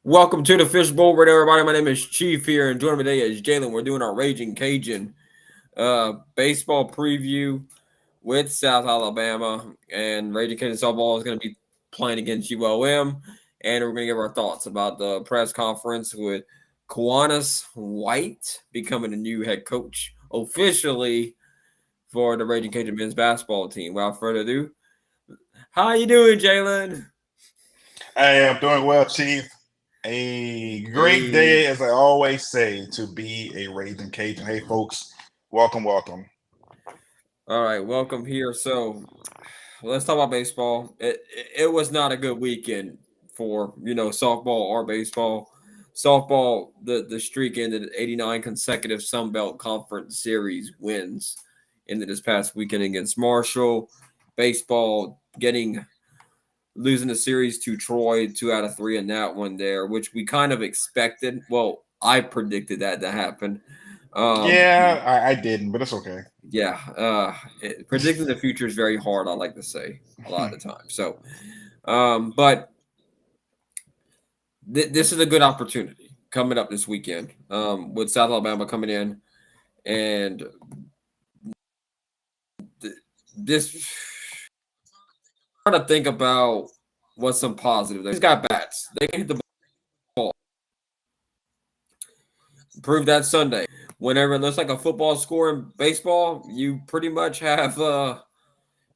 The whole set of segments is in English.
Welcome to the Fishbowl Radio, everybody. My name is Chief here, and joining me today is Jalen. We're doing our Ragin Cajun baseball preview with South Alabama, and Ragin Cajun Softball is going to be playing against ULM, and we're going to give our thoughts about the press conference with Kiwanis White becoming the new head coach officially for the Ragin Cajun men's basketball team. Without further ado, how you doing, Jalen? I am doing well, Chief. A great Hey. day, as I always say, to be a Ragin Cajun. Hey, folks, welcome. All right, welcome here. So let's talk about baseball. It was not a good weekend for softball or baseball. Softball, the streak ended at 89 consecutive Sun Belt Conference Series wins into this past weekend against Marshall. Baseball losing the series to Troy 2 out of 3 in that one there, which we kind of expected. Well, I predicted that to happen. Um, Yeah, I didn't, but it's okay. yeah, predicting the future is very hard. I like to say a lot of the time. So, but this is a good opportunity coming up this weekend with South Alabama coming in, and this trying to think about what's some positive. They've got bats. They can hit the ball. Prove that Sunday. Whenever it looks like a football score in baseball, you pretty much have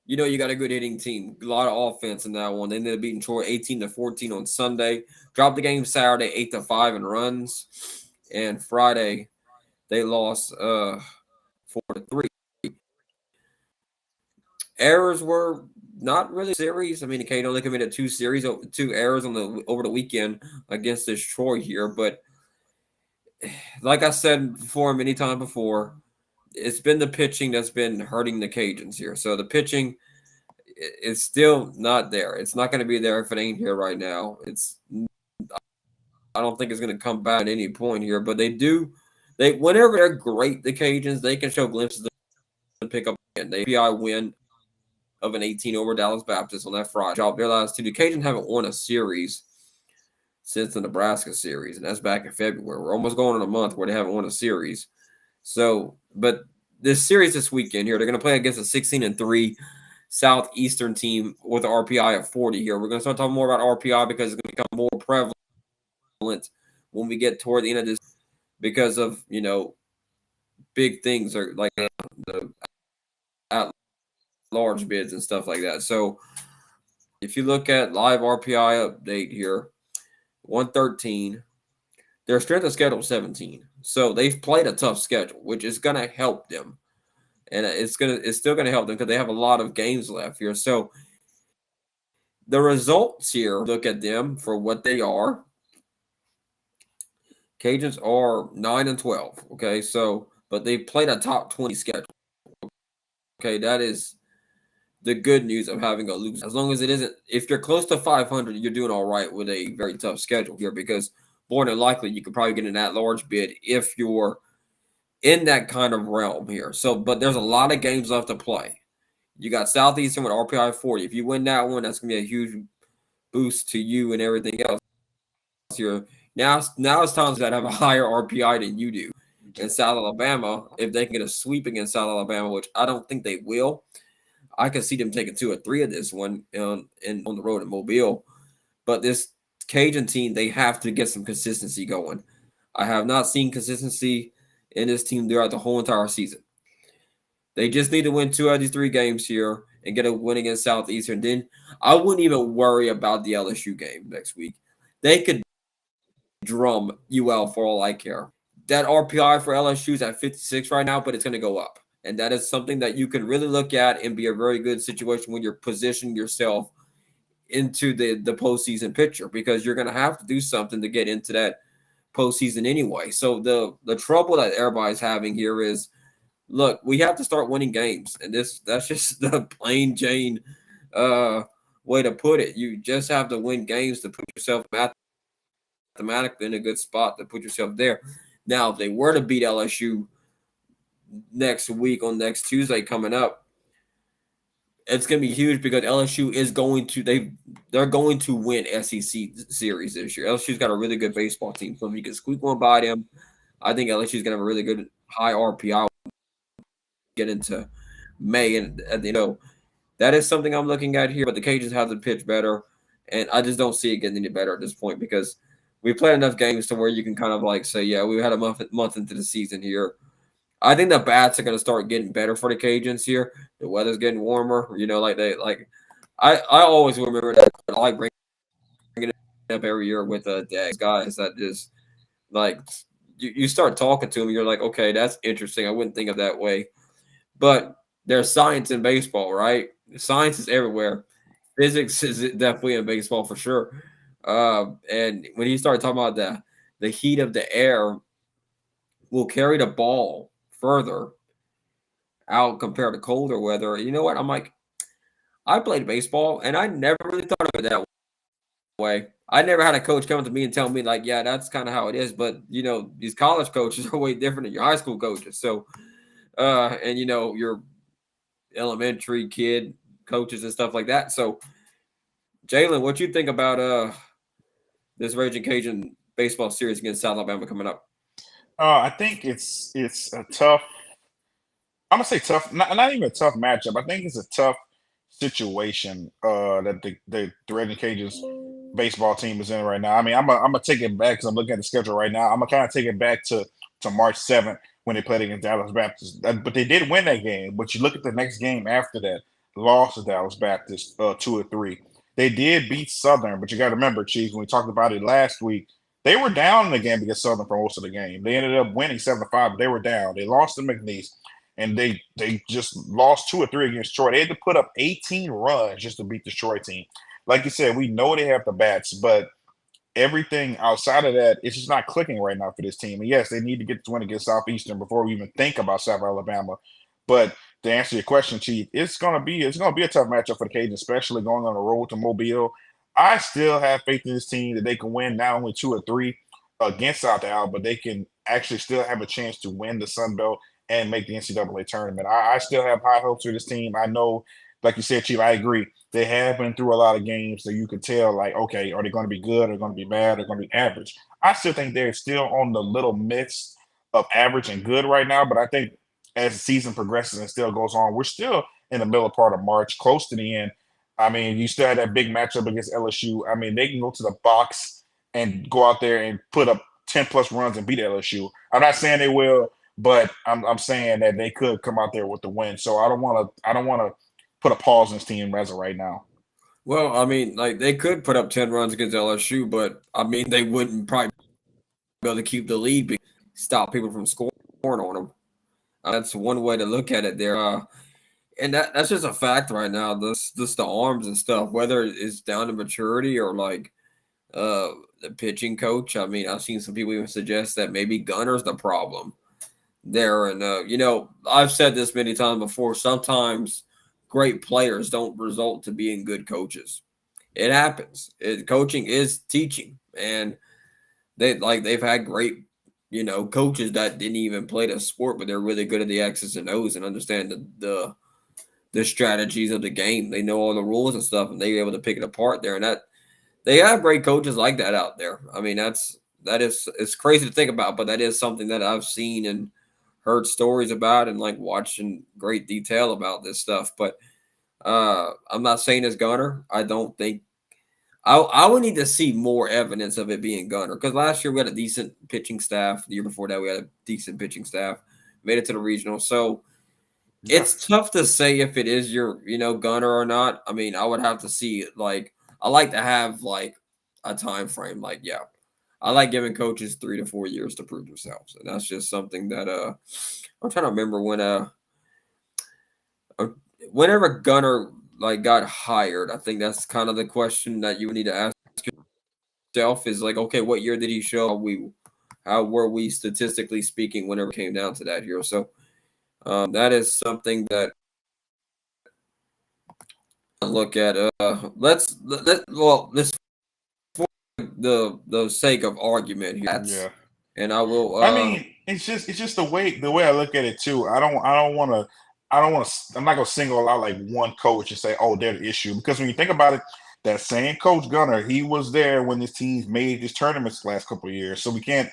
you got a good hitting team. A lot of offense in that one. They ended up beating Troy 18-14 on Sunday. Dropped the game Saturday 8-5 in runs. And Friday they lost 4-3. Errors were not really series. I mean, okay, only committed two errors on the over the weekend against this Troy here. But like I said before, many times before, it's been the pitching that's been hurting the Cajuns here. So the pitching it's still not there. It's not going to be there if it ain't here right now. I don't think it's going to come back at any point here, but they do. They whenever they're great, the Cajuns they can show glimpses and pick up. And they PI win of an 18 over Dallas Baptist on that Friday. Dropped their last two. The Cajuns haven't won a series since the Nebraska series, and that's back in February. We're almost going in a month where they haven't won a series. So, but this series this weekend here, they're going to play against a 16-3 Southeastern team with an RPI of 40 here. We're going to start talking more about RPI because it's going to become more prevalent when we get toward the end of this because of, big things are like the at large bids and stuff like that. So if you look at live RPI update here, 113, their strength of schedule 17. So they've played a tough schedule, which is going to help them. And it's still gonna help them because they have a lot of games left here. So the results here, look at them for what they are. Cajuns are 9-12. Okay, so but they played a top 20 schedule. Okay, that is the good news of having a lose. As long as it isn't, if you're close to 500, you're doing all right with a very tough schedule here because more than likely you could probably get an at-large bid if you're in that kind of realm here. So, but there's a lot of games left to play. You got Southeastern with RPI 40. If you win that one, that's gonna be a huge boost to you and everything else. Here now it's times that have a higher RPI than you do. And South Alabama, if they can get a sweep against South Alabama, which I don't think they will, I could see them taking 2 or 3 of this one on the road in Mobile. But this Cajun team, they have to get some consistency going. I have not seen consistency in this team throughout the whole entire season. They just need to win 2 out of these 3 games here and get a win against Southeastern. Then I wouldn't even worry about the LSU game next week. They could drum UL for all I care. That RPI for LSU is at 56 right now, but it's going to go up. And that is something that you can really look at and be a very good situation when you're positioning yourself into the postseason picture because you're going to have to do something to get into that postseason anyway. So the trouble that everybody's having here is look, we have to start winning games, and that's just the plain Jane way to put it. You just have to win games to put yourself mathematically in a good spot to put yourself there. Now, if they were to beat LSU next week on next Tuesday coming up, it's going to be huge because LSU is going to they're going to win SEC series this year. LSU's got a really good baseball team, so if you can squeak one by them, I think LSU's going to have a really good high RPI get into May, and that is something I'm looking at here. But the Cajuns have to pitch better, and I just don't see it getting any better at this point because we played enough games to where you can kind of like say, yeah, we had a month into the season here. I think the bats are going to start getting better for the Cajuns here. The weather's getting warmer. I always remember that. I like bringing it up every year with the guys that just like you start talking to them. You're like, okay, that's interesting. I wouldn't think of that way. But there's science in baseball, right? Science is everywhere. Physics is definitely in baseball for sure. And when you start talking about the heat of the air will carry the ball further out compared to colder weather. You know what? I'm like, I played baseball and I never really thought of it that way. I never had a coach come to me and tell me like, yeah, that's kind of how it is. But these college coaches are way different than your high school coaches. So, and your elementary kid coaches and stuff like that. So, Jalen, what you think about this Ragin Cajun baseball series against South Alabama coming up? I think it's a tough. I'm gonna say tough, not even a tough matchup. I think it's a tough situation that the Ragin Cajuns baseball team is in right now. I mean, I'm gonna take it back because I'm looking at the schedule right now. I'm gonna kind of take it back to March 7th when they played against Dallas Baptist. But they did win that game. But you look at the next game after that, lost to Dallas Baptist 2-3. They did beat Southern, but you got to remember, Chief, when we talked about it last week, they were down in the game against Southern for most of the game. They ended up winning 7-5, but they were down. They lost to McNeese, and they just lost 2 or 3 against Troy. They had to put up 18 runs just to beat the Troy team. Like you said, we know they have the bats, but everything outside of that, it's just not clicking right now for this team. And yes, they need to get to win against Southeastern before we even think about South Alabama. But to answer your question, Chief, it's gonna be a tough matchup for the Cajuns, especially going on the road to Mobile. I still have faith in this team that they can win not only 2 or 3 against South Al, but they can actually still have a chance to win the Sun Belt and make the NCAA tournament. I still have high hopes for this team. I know, like you said, Chief, I agree. They have been through a lot of games that you could tell, like, okay, are they going to be good? Are they going to be bad? Are they going to be average? I still think they're still on the little mix of average and good right now, but I think as the season progresses and still goes on, we're still in the middle part of March, close to the end. I mean, you still had that big matchup against LSU. I mean, they can go to the box and go out there and put up 10 plus runs and beat LSU. I'm not saying they will, but I'm saying that they could come out there with the win. So I don't want to put a pause in this team as of right now. Well, I mean, like they could put up 10 runs against LSU, but I mean, they wouldn't probably be able to keep the lead because stop people from scoring on them. That's one way to look at it there. And that's just a fact right now. This the arms and stuff, whether it's down to maturity or like the pitching coach. I mean, I've seen some people even suggest that maybe Gunner's the problem there. And I've said this many times before. Sometimes great players don't result to being good coaches. It happens. Coaching is teaching, and they've had great coaches that didn't even play the sport, but they're really good at the X's and O's and understand the strategies of the game. They know all the rules and stuff, and they're able to pick it apart there. And that they have great coaches like that out there. I mean, it's crazy to think about, but that is something that I've seen and heard stories about and like watching great detail about this stuff. But I'm not saying it's Gunner. I don't think I would need to see more evidence of it being Gunner because last year we had a decent pitching staff. The year before that we had a decent pitching staff. Made it to the regional, so Yeah. it's tough to say if it is your Gunner or not. I mean, I would have to see it. Like I like to have like a time frame. Like yeah, I like giving coaches 3 to 4 years to prove themselves, and that's just something that I'm trying to remember when uh, whenever Gunner like got hired. I think that's kind of the question that you would need to ask yourself is like, okay, what year did he show? How were we statistically speaking whenever it came down to that here? So that is something that look at. Let's for the sake of argument here. Yeah. And I will. I mean, it's just the way I look at it too. I don't want to. I don't want to. I'm not gonna single out like one coach and say, "Oh, they're the issue," because when you think about it, that same coach Gunner, he was there when his teams made these tournaments the last couple of years. So we can't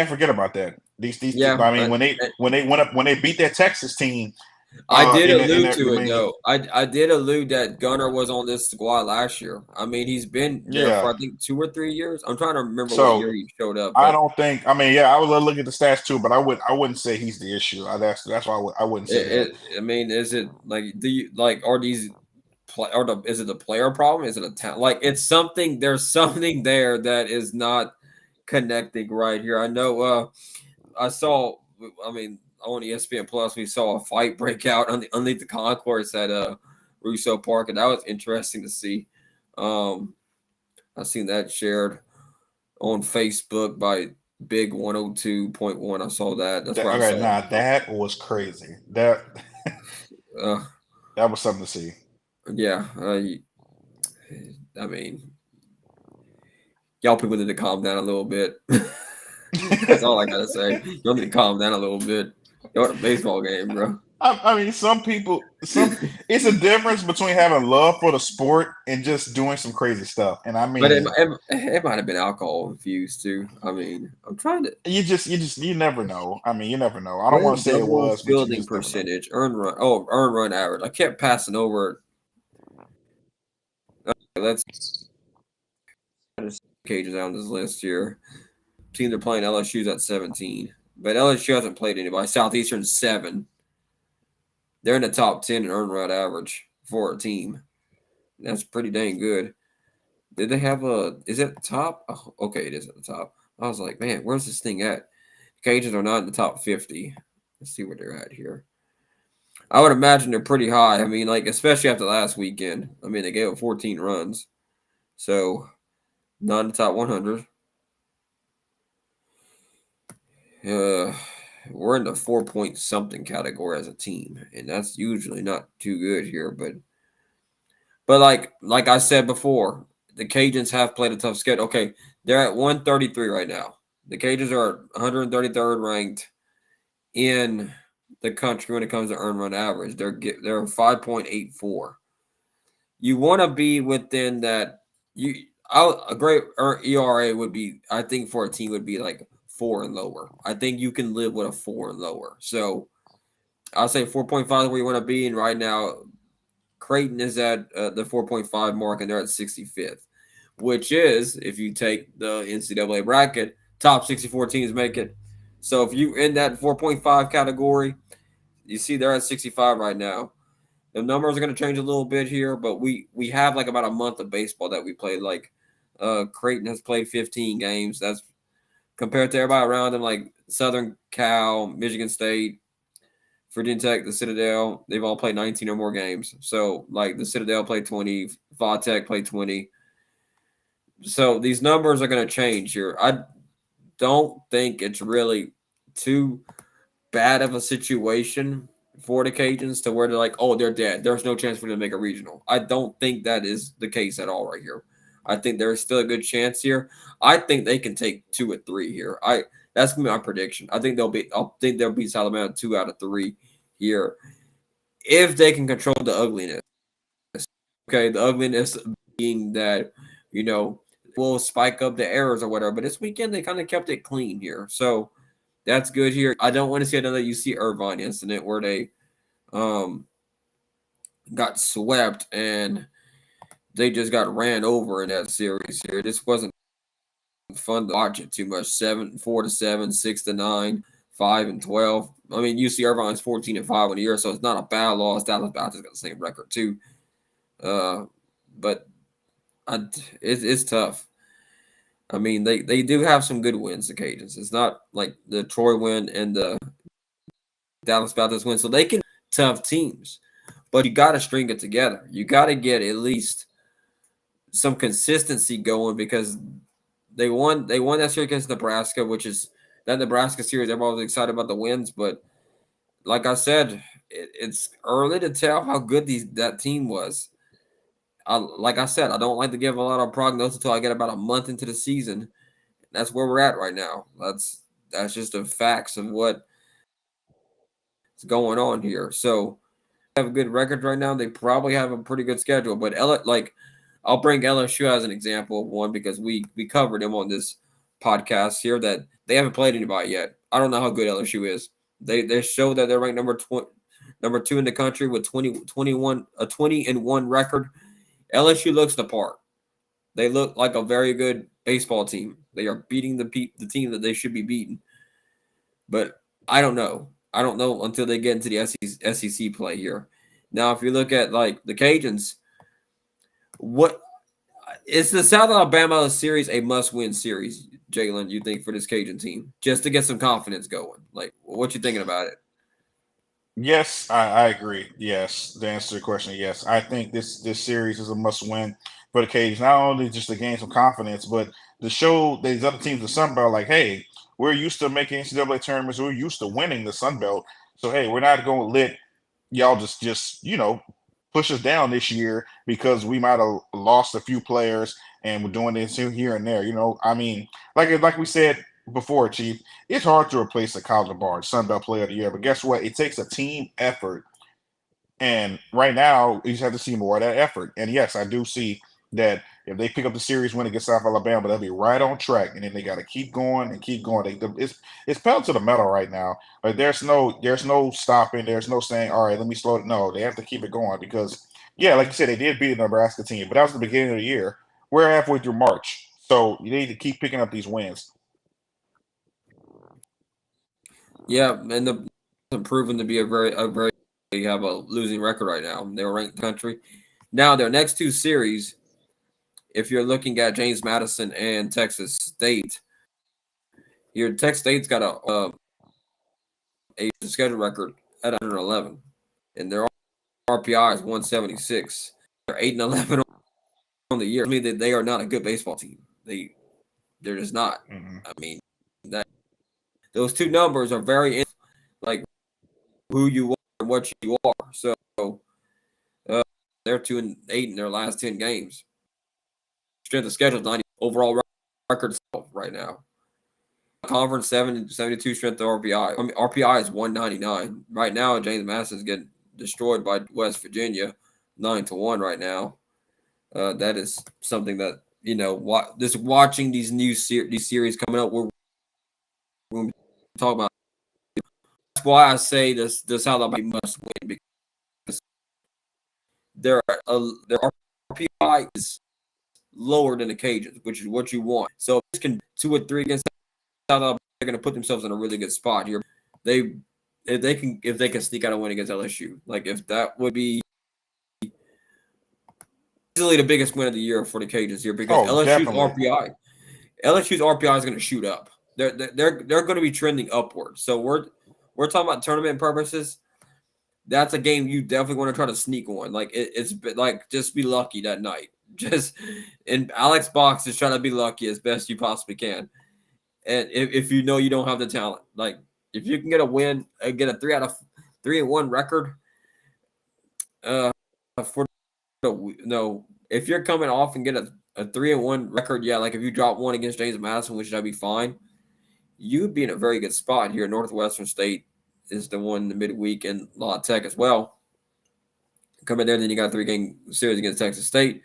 forget about that. Yeah, I mean, when they went up when they beat that Texas team, I did in allude the to it main, though. I did allude that Gunner was on this squad last year. I mean, he's been there yeah. for I think 2 or 3 years. I'm trying to remember what So year he showed up, I but don't think. I mean, yeah, I would look at the stats too, but I wouldn't say he's the issue. That's why I wouldn't say that. I mean, is it like do you like are these is it the player problem? Is it a talent? Like it's something. There's something there that is not connecting right here. I know. I saw. I mean, on ESPN Plus, we saw a fight break out underneath the concourse at Russo Park, and that was interesting to see. Um, I seen that shared on Facebook by Big 102.1. I saw that. That's where I Okay, saw nah, it. that was crazy. Uh, That was something to see. yeah. I mean, y'all people need to calm down a little bit. That's all I gotta say. Y'all need to calm down a little bit. Y'all at a baseball game, bro. I mean, some people, it's a difference between having love for the sport and just doing some crazy stuff. And I But mean, it might have been alcohol infused too. I mean, I'm trying to. you never know. I mean, you never know. I don't want Win to say it double was, but you fielding just never know. percentage, earn run average. I kept passing over. Let's Cajuns on this list here. Teams are playing LSU's at 17, but LSU hasn't played anybody. Southeastern 7. They're in the top 10 in earned run average for a team. That's pretty dang good. Did they have a? Is it the top? Oh, okay, it is at the top. I was like, man, where's this thing at? Cajuns are not in the top 50. Let's see where they're at here. I would imagine they're pretty high. I mean, like especially after last weekend. I mean, they gave up 14 runs, so not in the top 100. Uh, we're in the 4 point something category as a team, and that's usually not too good here. But like I said before, the Cajuns have played a tough schedule. Okay, they're at 133 right now. The Cajuns are 133rd ranked in the country when it comes to earned run average. They're 5.84. You want to be within that. A great ERA would be, I think, for a team would be like 4 and lower. I think you can live with a 4 and lower. So I'll say 4.5 is where you want to be. And right now, Creighton is at the 4.5 mark, and they're at 65th, which is, if you take the NCAA bracket, top 64 teams make it. So if you in that 4.5 category, you see they're at 65 right now. The numbers are going to change a little bit here, but we have like about a month of baseball that we played. Like Creighton has played 15 games. That's compared to everybody around them, like Southern Cal, Michigan State, Virginia Tech, the Citadel. They've all played 19 or more games. So like the Citadel played 20, Va Tech played 20. So these numbers are going to change here. I don't think it's really too bad of a situation for the Cajuns to where they're like, oh, they're dead. There's no chance for them to make a regional. I don't think that is the case at all right here. I think there's still a good chance here. I think they can take 2 or 3 here. That's gonna be my prediction. I think they'll beat Alabama 2 out of 3 here if they can control the ugliness. Okay, the ugliness being that you know will spike up the errors or whatever. But this weekend they kind of kept it clean here, so that's good here. I don't want to see another UC Irvine incident where they um, got swept and they just got ran over in that series here. This wasn't fun to watch it too much. 4-7, 6-9, 5-12. I mean, UC Irvine's 14-5 on the year, so it's not a bad loss. Dallas Baptist got the same record too. Uh, but it's tough. I mean, they do have some good wins, the Cajuns. It's not like the Troy win and the Dallas Baptist win, so they can tough teams. But you got to string it together. You got to get at least some consistency going because they won that series against Nebraska, which is that Nebraska series. Everybody was excited about the wins, but like I said, it's early to tell how good that team was. Like I said, I don't like to give a lot of prognosis until I get about a month into the season. That's where we're at right now. That's just the facts of what's going on here. So have good records right now. They probably have a pretty good schedule. But I'll bring LSU as an example of one because we covered them on this podcast here that they haven't played anybody yet. I don't know how good LSU is. They show that they're ranked number 2 in the country with 20-1 record. LSU looks the part. They look like a very good baseball team. They are beating the team that they should be beating. But I don't know. I don't know until they get into the SEC play here. Now, if you look at like the Cajuns, what is the South Alabama series a must-win series, Jalen? You think for this Cajun team just to get some confidence going? Like, what you thinking about it? Yes, I agree. Yes, the answer to the question, yes. I think this series is a must win for the Cajuns. Not only just to gain some confidence, but to show these other teams the Sun Belt, like, hey, we're used to making NCAA tournaments. We're used to winning the Sun Belt. So hey, we're not going to let y'all just push us down this year because we might have lost a few players and we're doing this here and there. I mean, like we said before, Chief, it's hard to replace a College Barnes Sun Belt Player of the Year, but guess what? It takes a team effort, and right now you just have to see more of that effort. And yes, I do see that if they pick up the series win against South Alabama, they'll be right on track. And then they got to keep going and keep going. It's pedal to the metal right now. Like there's no stopping. There's no saying, all right, let me slow it. No, they have to keep it going because yeah, like you said, they did beat the Nebraska team, but that was the beginning of the year. We're halfway through March, so you need to keep picking up these wins. Yeah, and the proven to be a very they have a losing record right now. They're ranked in the country. Now their next two series, if you're looking at James Madison and Texas State, your Texas State's got a schedule record at 111, and their RPI is 176. They're 8-11 on the year. I mean that they are not a good baseball team. They're just not. Mm-hmm. I mean that those two numbers are very like who you are and what you are. So uh, they're 2-8 in their last 10 games. Strength of schedule is 90 overall record right now. Conference 72 strength to RPI. I mean, RPI is 199 right now. James Madison is getting destroyed by West Virginia, 9-1 right now. That is something that just watching these these series coming up. We're going to talk about. That's why I say this how they must win because their RPI is lower than the Cajuns, which is what you want. So if this can 2 or 3 against South Alabama, they're going to put themselves in a really good spot here. If they can sneak out a win against LSU, like if that would be easily the biggest win of the year for the Cajuns here because Definitely. LSU's RPI is going to shoot up. They're going to be trending upward. So we're talking about tournament purposes. That's a game you definitely want to try to sneak on. Like it's like just be lucky that night. Just and Alex Box is trying to be lucky as best you possibly can. And if you know you don't have the talent, like if you can get a win, get a 3-1 record, for no, if you're coming off and get a 3-1 record, yeah, like if you drop one against James Madison, which that'd be fine, you'd be in a very good spot here. Northwestern State is the one in the midweek, and La Tech as well. Come in there, then you got a 3-game series against Texas State.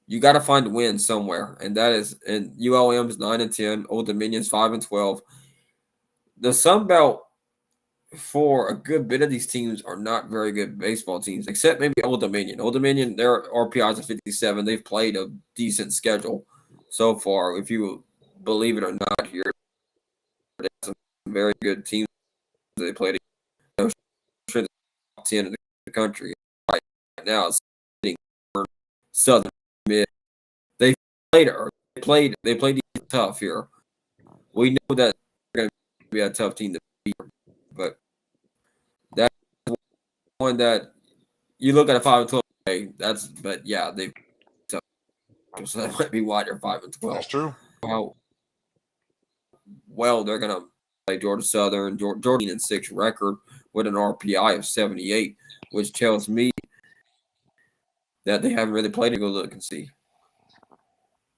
You got to find a win somewhere, and that is and ULM's 9-10, Old Dominion's 5-12. The Sun Belt for a good bit of these teams are not very good baseball teams, except maybe Old Dominion. Old Dominion, their RPIs are 57. They've played a decent schedule so far, if you believe it or not. Here, they have some very good teams they played. The top 10 in the country right now. Sitting Southern Mid. They played early. They played tough here. We know that they're going to be a tough team to beat, but that's one that you look at a 5-12. But yeah, they tough. So that might be why they're 5-12. That's true. How well they're going to play Georgia Southern, Georgia and 6 record with an RPI of 78, which tells me that they haven't really played it. Go look and see.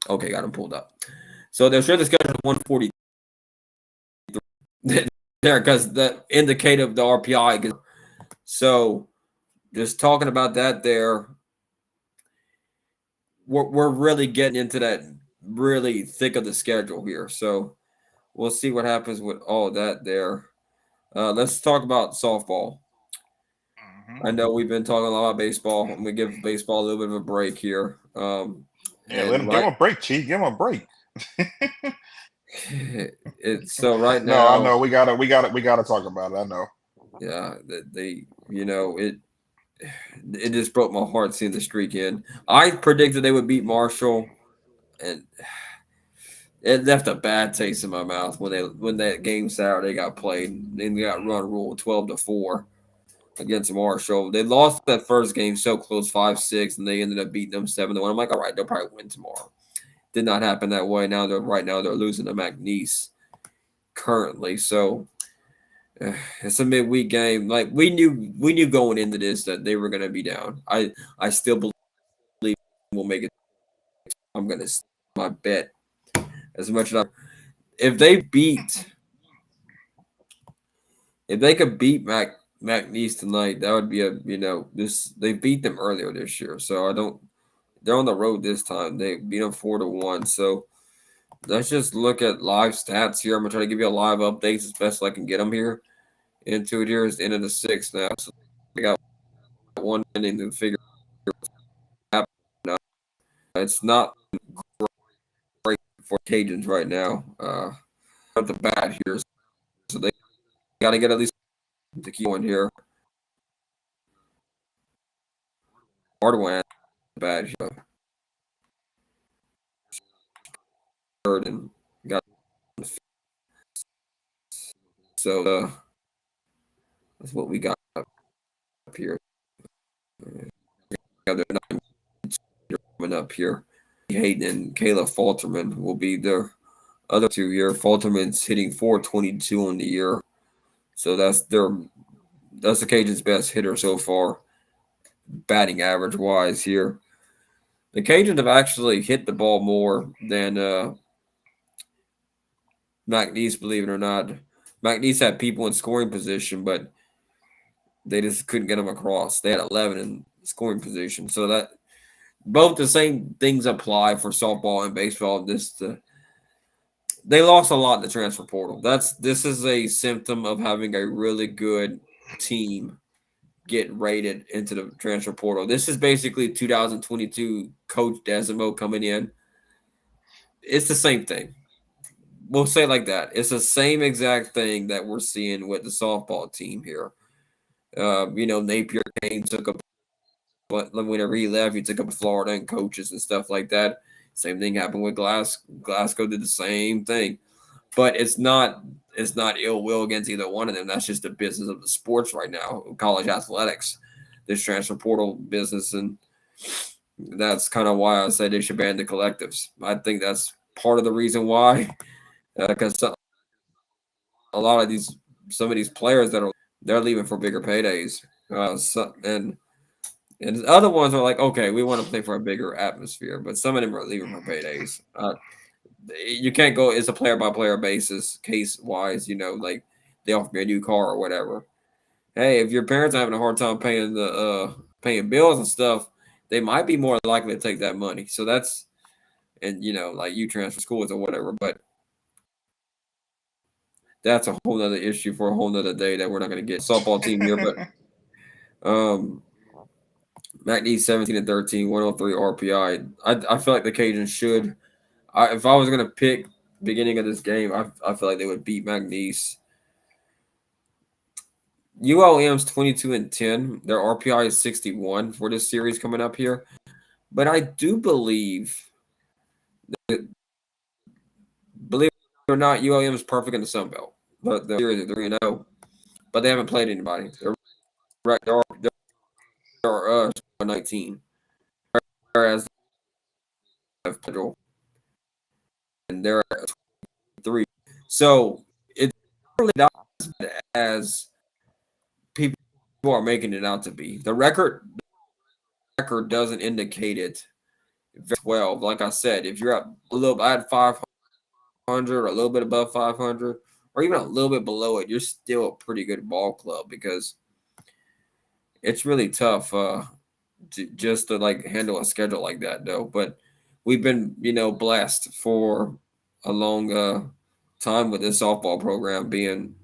Okay, got them pulled up. So their strength of schedule is 143 there because the indicator of the RPI. So just talking about that there, we're really getting into that really thick of the schedule here. So we'll see what happens with all that there. Let's talk about softball. Hmm. I know we've been talking a lot about baseball. I'm gonna give baseball a little bit of a break here. Yeah, let And him give right, him a break, Chief. Give him a break. it's so right No, I now, know. We gotta talk about it. I know. yeah, they, it just broke my heart seeing the streak in. I predicted they would beat Marshall, and it left a bad taste in my mouth when that game Saturday got played. And they got run ruled 12-4 against Marshall. They lost that first game so close, 5-6, and they ended up beating them 7-1. I'm like, all right, they'll probably win tomorrow. Did not happen that way. Now they're losing to McNeese currently. So it's a midweek game. Like we knew going into this that they were gonna be down. I still believe we'll make it. I'm gonna my bet as much as I if they beat if they could beat McNeese tonight, that would be this they beat them earlier this year. So I don't they're on the road this time. They beat them 4-1. So let's just look at live stats here. I'm gonna try to give you a live updates as best I can get them here. Into it here is the end of the sixth now. So I got one inning to figure out. It's not great for Cajuns right now. At the bat here, so they got to get at least the key one here. Hardaway the bat here, third and got so that's what we got up here. Got their coming up here. Hayden and Kayla Falterman will be their other two here. Falterman's hitting 422 on the year, so that's the Cajuns' best hitter so far, batting average wise here. The Cajuns have actually hit the ball more than McNeese, believe it or not. McNeese had people in scoring position, but they just couldn't get them across. They had 11 in scoring position, so that both the same things apply for softball and baseball. They lost a lot in the transfer portal. This is a symptom of having a really good team get rated into the transfer portal. This is basically 2022 Coach Desimo coming in. It's the same thing. We'll say it like that. It's the same exact thing that we're seeing with the softball team here. Napier came, took up, but whenever he left, he took up Florida and coaches and stuff like that. Same thing happened with Glasgow did the same thing, but it's not ill will against either one of them. That's just the business of the sports right now, college athletics, this transfer portal business, and that's kind of why I say they should ban the collectives. I think that's part of the reason why, because a lot of some of these players they're leaving for bigger paydays. And the other ones are like, okay, we want to play for a bigger atmosphere, but some of them are leaving for paydays. You can't go. It's a player by player basis, case wise. Like they offer me a new car or whatever. Hey, if your parents are having a hard time paying paying bills and stuff, they might be more likely to take that money. So that's and like you transfer schools or whatever, but that's a whole other issue for a whole nother day that we're not going to get softball team here. But um, McNeese 17-13, 103 RPI. I feel like the Cajuns should. If I was going to pick beginning of this game, I feel like they would beat McNeese. ULM's 22-10. Their RPI is 61 for this series coming up here. But I do believe it or not, ULM is perfect in the Sun Belt. But the series are 3-0, but they haven't played anybody. They're 19, whereas federal and they're at 3. So it's really not as bad as people are making it out to be. The record doesn't indicate it very well. Like I said, if you're at 500 or a little bit above 500 or even a little bit below it, you're still a pretty good ball club because it's really tough just to like handle a schedule like that though. But we've been blessed for a long time with this softball program being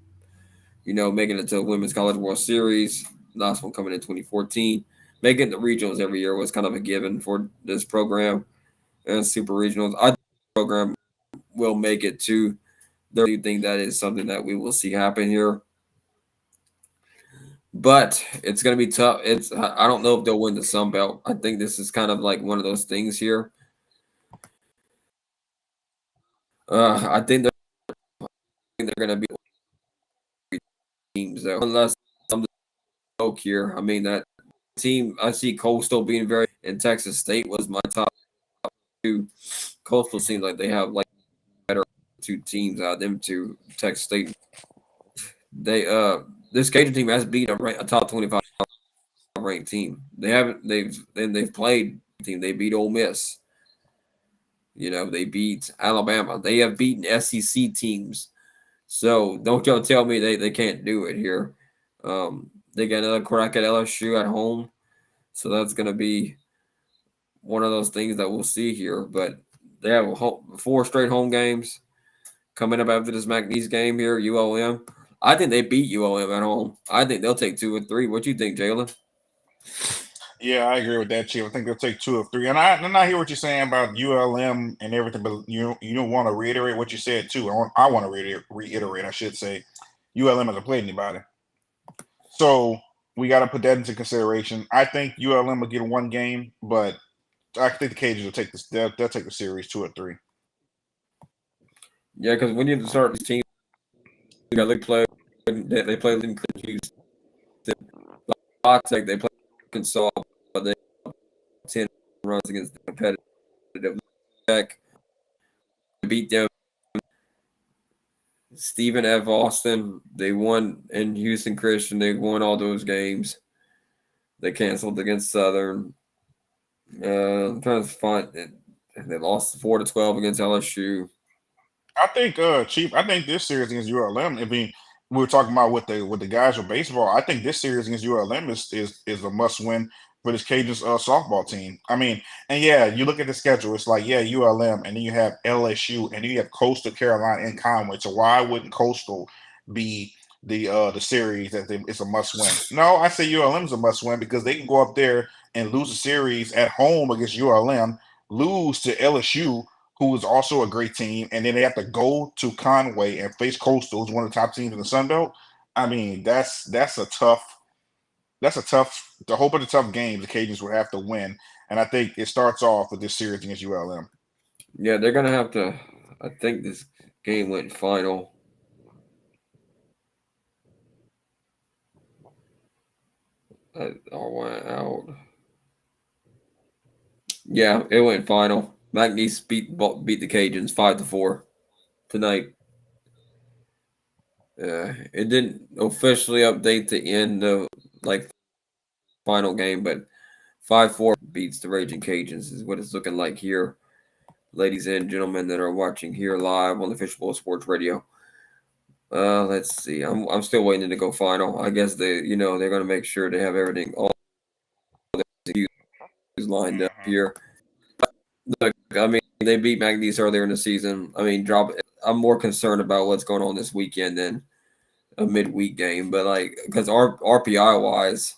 making it to Women's College World Series. Last one coming in 2014. Making the regionals every year was kind of a given for this program and super regionals. I think the program will make it to. I do think that is something that we will see happen here, but it's going to be tough. I don't know if they'll win the Sun Belt. I think this is kind of like one of those things here. I think they're going to be teams though, unless something broke here. I mean that team. I see Coastal being very, and Texas State was my top two. Coastal seems like they have like better two teams out of them two. Texas State. They this Cajun team has beat a top 25 ranked team. They haven't. They've played team. They beat Ole Miss. They beat Alabama. They have beaten SEC teams. So don't y'all tell me they can't do it here. They get another crack at LSU at home. So that's going to be one of those things that we'll see here. But they have four straight home games coming up after this McNeese game here, ULM. I think they beat ULM at home. I think they'll take 2 or 3. What you think, Jalen? Yeah, I agree with that, Chief. I think they'll take 2 of 3. And I hear what you're saying about ULM and everything, but you don't want to reiterate what you said too. I want to reiterate. I should say, ULM hasn't played anybody, so we got to put that into consideration. I think ULM will get one game, but I think the Cajuns will take this. They'll take the series 2 or 3. Yeah, because we need to start these teams. They play. They play in Houston. Like they play Arkansas, but they 10 runs against the competitive. Tech beat them. Stephen F. Austin, they won in Houston Christian. They won all those games. They canceled against Southern. I'm trying to find it. They lost 4-12 against LSU. I think, Chief. I think this series against ULM. I mean, we were talking about with the guys with baseball. I think this series against ULM is a must win for this Cajuns softball team. I mean, and yeah, you look at the schedule. It's like ULM, and then you have LSU, and then you have Coastal Carolina and Conway. So why wouldn't Coastal be the series it's a must win? No, I say ULM is a must win because they can go up there and lose a series at home against ULM, lose to LSU, who is also a great team, and then they have to go to Conway and face Coastal, who's one of the top teams in the Sun Belt. I mean, that's a tough the whole bunch of tough games the Cajuns will have to win. And I think it starts off with this series against ULM. Yeah, they're gonna have to. I think this game went final. Or went out. Yeah, it went final. McNeese beat the Cajuns 5-4 tonight. It didn't officially update the end of like final game, but 5-4 beats the Ragin Cajuns is what it's looking like here, ladies and gentlemen that are watching here live on the Fishbowl Sports Radio. Let's see. I'm still waiting to go final. I guess they're gonna make sure they have everything all lined up Mm-hmm. here. Look, I mean, they beat McNeese earlier in the season. I mean, I'm more concerned about what's going on this weekend than a midweek game, but like because RPI wise,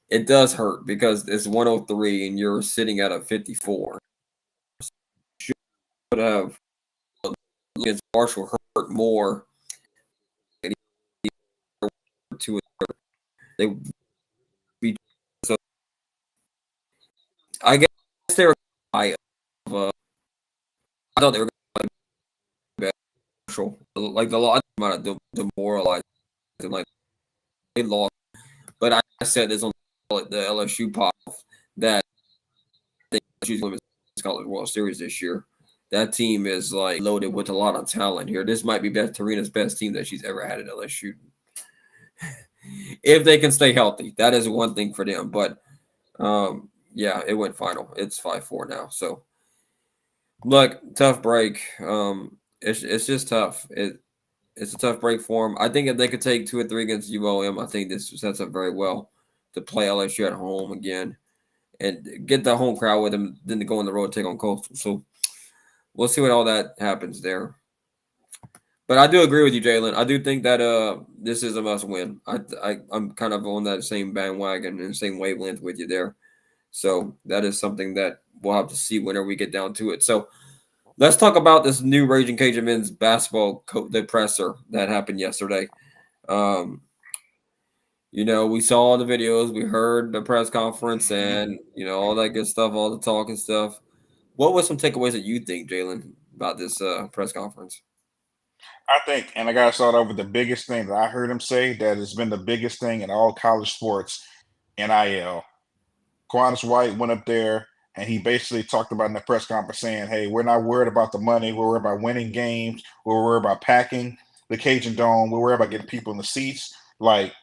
it does hurt because it's 103 and you're sitting at a 54. Should have against Marshall hurt more. To they be so I guess they were high of I thought they were going to be Marshall like the lot amount of demoralized and like they lost, but I said this on the LSU pop that they choose Women's College World Series this year. That team is like loaded with a lot of talent here. This might be Tarina's best team that she's ever had at LSU. If they can stay healthy, that is one thing for them. But yeah, it went final. It's 5-4 now. So look, tough break. It's just tough. It's a tough break for them. I think if they could take 2 or 3 against ULM, I think this sets up very well to play LSU at home again and get the home crowd with them, then to go on the road and take on Coastal. So we'll see what all that happens there. But I do agree with you, Jalen. I do think that this is a must win. I'm kind of on that same bandwagon and same wavelength with you there. So that is something that we'll have to see whenever we get down to it. So let's talk about this new Ragin Cajun men's basketball the presser that happened yesterday. Um, we saw the videos, we heard the press conference, Mhm. and all that good stuff, all the talk and stuff. What was some takeaways that you think, Jalen, about this press conference? I think, and I got to start off with the biggest thing that I heard him say that has been the biggest thing in all college sports, NIL. Quantas White went up there and he basically talked about in the press conference saying, "Hey, we're not worried about the money. We're worried about winning games. We're worried about packing the Cajun Dome. We're worried about getting people in the seats." Like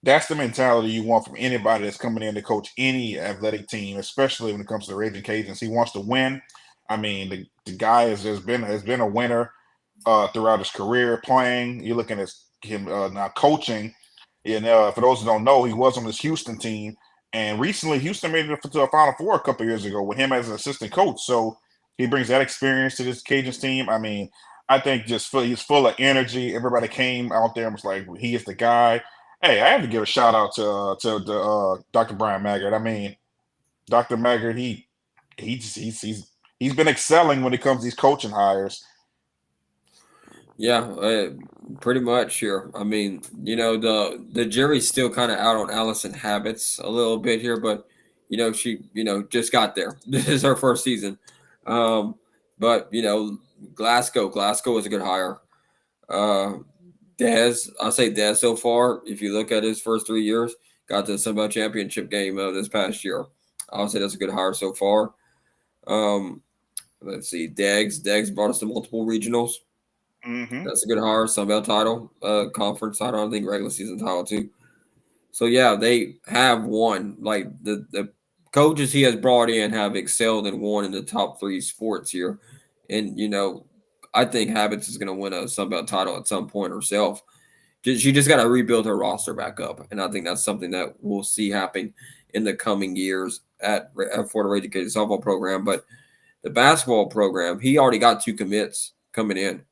that's the mentality you want from anybody that's coming in to coach any athletic team, especially when it comes to the Raging Cajuns. He wants to win. I mean, the guy has been a winner throughout his career playing. You're looking at him now coaching. And for those who don't know, he was on this Houston team. And recently, Houston made it to a Final Four a couple years ago with him as an assistant coach. So he brings that experience to this Cajuns team. I mean, I think he's full of energy. Everybody came out there and was like, he is the guy. Hey, I have to give a shout out to Dr. Brian Maggard. I mean, Dr. Maggard, he's been excelling when it comes to these coaching hires. Yeah, pretty much here. I mean, the jury's still kind of out on Allison Habits a little bit here, but she just got there. This is her first season, um, but Glasgow was a good hire. Uh, Dez, I say Dez so far. If you look at his first 3 years, got to the Sun Belt championship game this past year. I would say that's a good hire so far. Um, let's see, Degs brought us to multiple regionals. Hmm. That's a good hire. Sun Belt title, conference title. I think regular season title too. So yeah, they have won. Like the coaches he has brought in have excelled and won in the top three sports here, and I think Habits is going to win a Sun Belt title at some point herself. She just got to rebuild her roster back up, and I think that's something that we'll see happen in the coming years at Florida Ragin Cajun softball program. But the basketball program, he already got two commits coming in.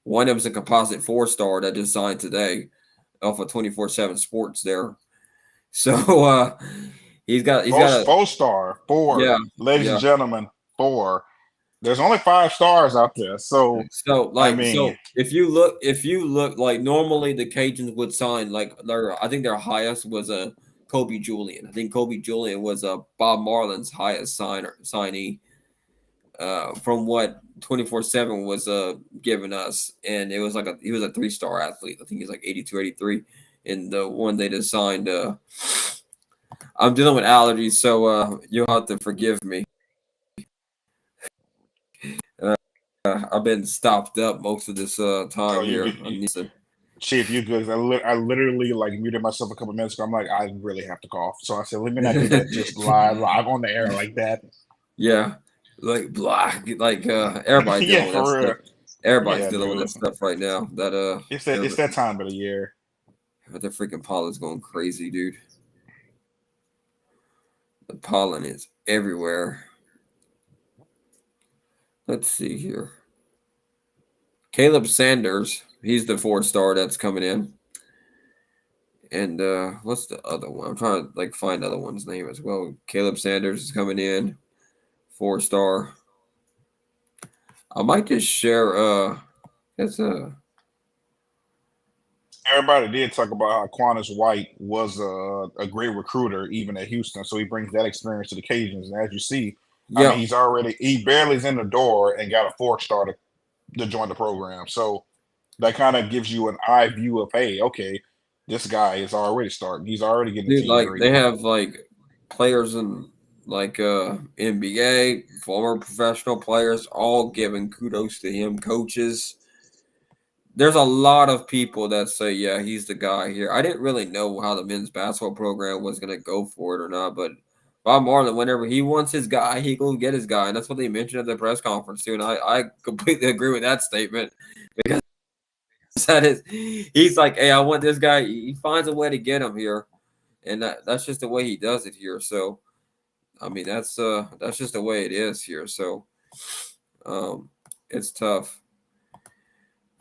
One of them is a composite 4-star that just signed today off of 24/7 Sports there. So he's got a Four star, four, yeah, ladies and yeah. gentlemen, four. There's only 5 stars out there, so I So mean, if you look like normally the Cajuns would sign like I think their highest was a Kobe Julian. I think Kobe Julian was a Bob Marlin's highest signee from what 24/7 was giving us, and it was like he was a 3-star athlete. I think he's like 82, 83. And the one they just signed, I'm dealing with allergies, so you'll have to forgive me. Uh, I've been stopped up most of this oh, time here. I need to. Chief, you good? I literally like muted myself a couple minutes ago. I'm like, I really have to cough, so I said, let me not do that just live on the air like that. Yeah, like blah, like everybody's Yeah, dealing with that for real. stuff. Everybody's Yeah, dealing with dude. that stuff right now. That It's that time of the year. the freaking pollen's going crazy, dude. The pollen is everywhere. Let's see here. Caleb Sanders, he's the 4-star that's coming in. And what's the other one? I'm trying to like find the other one's name as well. Caleb Sanders is coming in, 4-star. I might just share it's Everybody did talk about how Quantas White was a great recruiter, even at Houston. So he brings that experience to the Cajuns. And as you see, I mean, yeah, he barely is in the door and got a 4-star to join the program. So that kind of gives you an eye view of, hey, okay, this guy is already starting. He's already getting the dude, team like they ready. have like players in like NBA, former professional players, all giving kudos to him, coaches. There's a lot of people that say, yeah, he's the guy here. I didn't really know how the men's basketball program was going to go for it or not, but Bob Marlin, whenever he wants his guy, he go get his guy. And that's what they mentioned at the press conference, too. And I completely agree with that statement because that is, he's like, hey, I want this guy. He finds a way to get him here. and that's just the way he does it here. So I mean, that's just the way it is here. So um, it's tough.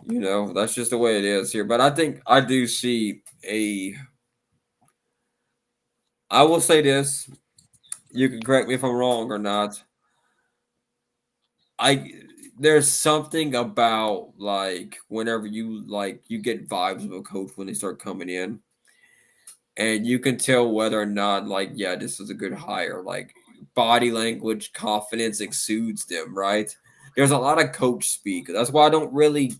That's just the way it is here. But I think I do see a. I will say this. You can correct me if I'm wrong or not. I there's something about like whenever you get vibes of a coach when they start coming in, and you can tell whether or not like yeah this is a good hire. Like body language, confidence exudes them. Right. There's a lot of coach speak. That's why I don't really.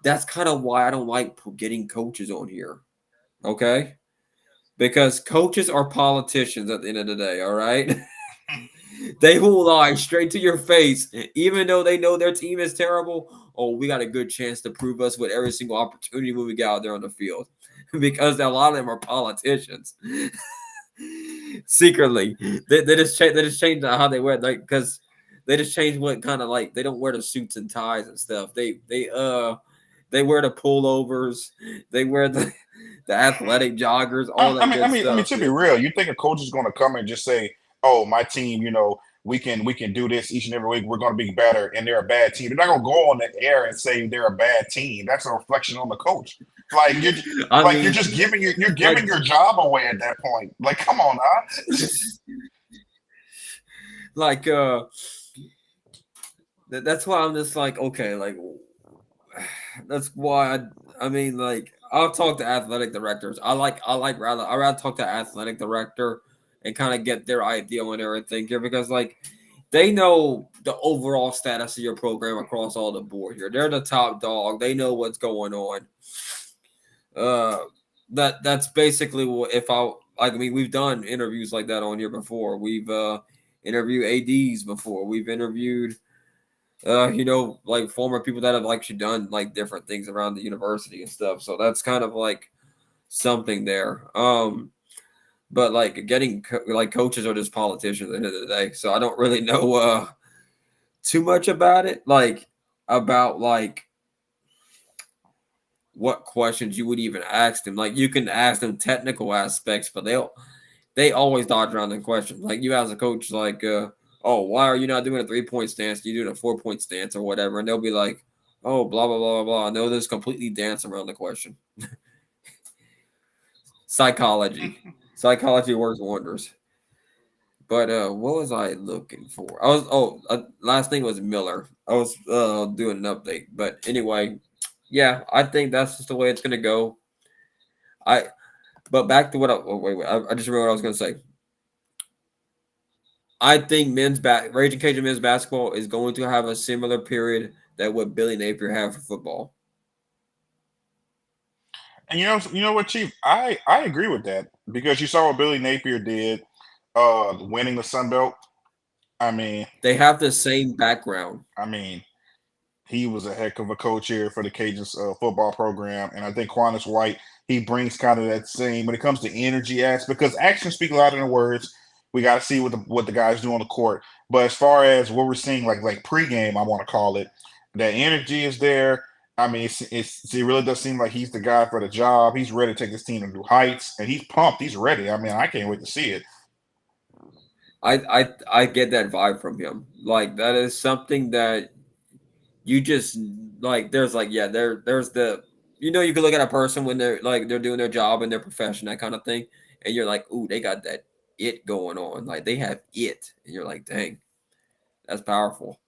That's kind of why I don't like getting coaches on here. Okay. Because coaches are politicians at the end of the day, all right? They will lie straight to your face, even though they know their team is terrible. Oh, we got a good chance to prove us with every single opportunity when we get out there on the field. Because a lot of them are politicians. Secretly. They just changed how they wear like because they just changed what kind of like they don't wear the suits and ties and stuff. They wear the pullovers, they wear the athletic joggers, all that good stuff. To be real, you think a coach is going to come and just say, "Oh, my team, we can do this each and every week. We're going to be better," and they're a bad team. They're not going to go on the air and say they're a bad team. That's a reflection on the coach. Like you're, I you're mean, just giving you're like giving your job away at that point. Like, come on, huh? like that's why I'm just like okay, like that's why I mean like I'll talk to athletic directors. I rather talk to athletic director and kind of get their idea on everything here because like they know the overall status of your program across all the board here. They're the top dog. They know what's going on. Uh, that's basically what if I like. I mean, we've done interviews like that on here before. We've interviewed ads before. We've interviewed like former people that have actually done like different things around the university and stuff. So that's kind of like something there. But like like coaches are just politicians at the end of the day. So I don't really know too much about it. Like about like what questions you would even ask them. Like you can ask them technical aspects, but they always dodge around the questions. Like you as a coach, like oh, why are you not doing a 3-point stance? You doing a 4-point stance or whatever, and they'll be like, oh, blah blah blah blah blah. And they'll just completely dance around the question. Psychology, psychology works wonders. But what was I looking for? Last thing was Miller. I was doing an update, but anyway, yeah, I think that's just the way it's gonna go. I But back to what I just remember what I was gonna say. I think Raging Cajun men's basketball is going to have a similar period that what Billy Napier had for football. And you know what, Chief? I agree with that because you saw what Billy Napier did, winning the Sun Belt. I mean, They have the same background. I mean, he was a heck of a coach here for the Cajuns football program, and I think Quantas White he brings kind of that same when it comes to energy aspect because actions speak louder than words. We got to see what the guys do on the court, but as far as what we're seeing, like pregame, I want to call it, that energy is there. I mean, it really does seem like he's the guy for the job. He's ready to take this team to new heights, and he's pumped. He's ready. I mean, I can't wait to see it. I get that vibe from him. Like that is something that you just like. There's like yeah, there's the you can look at a person when they're doing their job and their profession that kind of thing, and you're like, ooh, they got that it going on. Like they have it, and you're like, dang, that's powerful.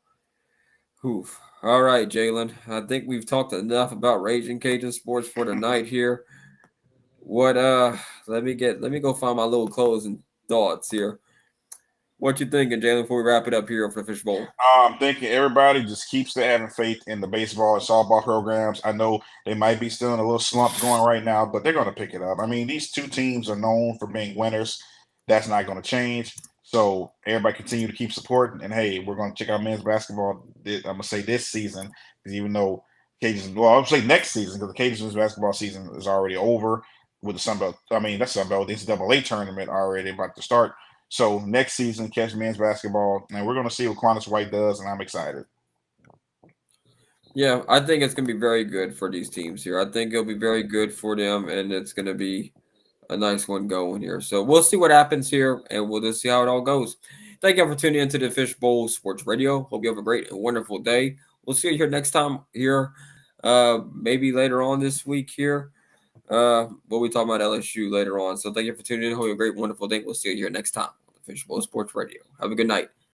Oof. All right, Jalen. I think we've talked enough about Raging Cajun sports for tonight here. What let me go find my little closing thoughts here. What you thinking, Jalen, before we wrap it up here for the Fish Bowl? I'm thinking everybody just keeps to having faith in the baseball and softball programs. I know they might be still in a little slump going right now, but they're going to pick it up. I mean, these two teams are known for being winners. That's not going to change. So everybody continue to keep supporting. And hey, we're going to check out men's basketball. I'm going to say this season because even though Cajuns, well, I'll say next season because the Cajuns men's basketball season is already over with the Sun Belt. I mean, that's Sun Belt. The NCAA tournament already about to start. So next season, catch men's basketball, and we're going to see what Quantas White does, and I'm excited. Yeah, I think it's going to be very good for these teams here. I think it'll be very good for them, and it's going to be a nice one going here. So we'll see what happens here, and we'll just see how it all goes. Thank you for tuning into the Fishbowl Sports Radio. Hope you have a great and wonderful day. We'll see you here next time here, maybe later on this week here. We'll be talking about LSU later on. So thank you for tuning in. Hope you have a great, wonderful day. We'll see you here next time on the Fishbowl Sports Radio. Have a good night.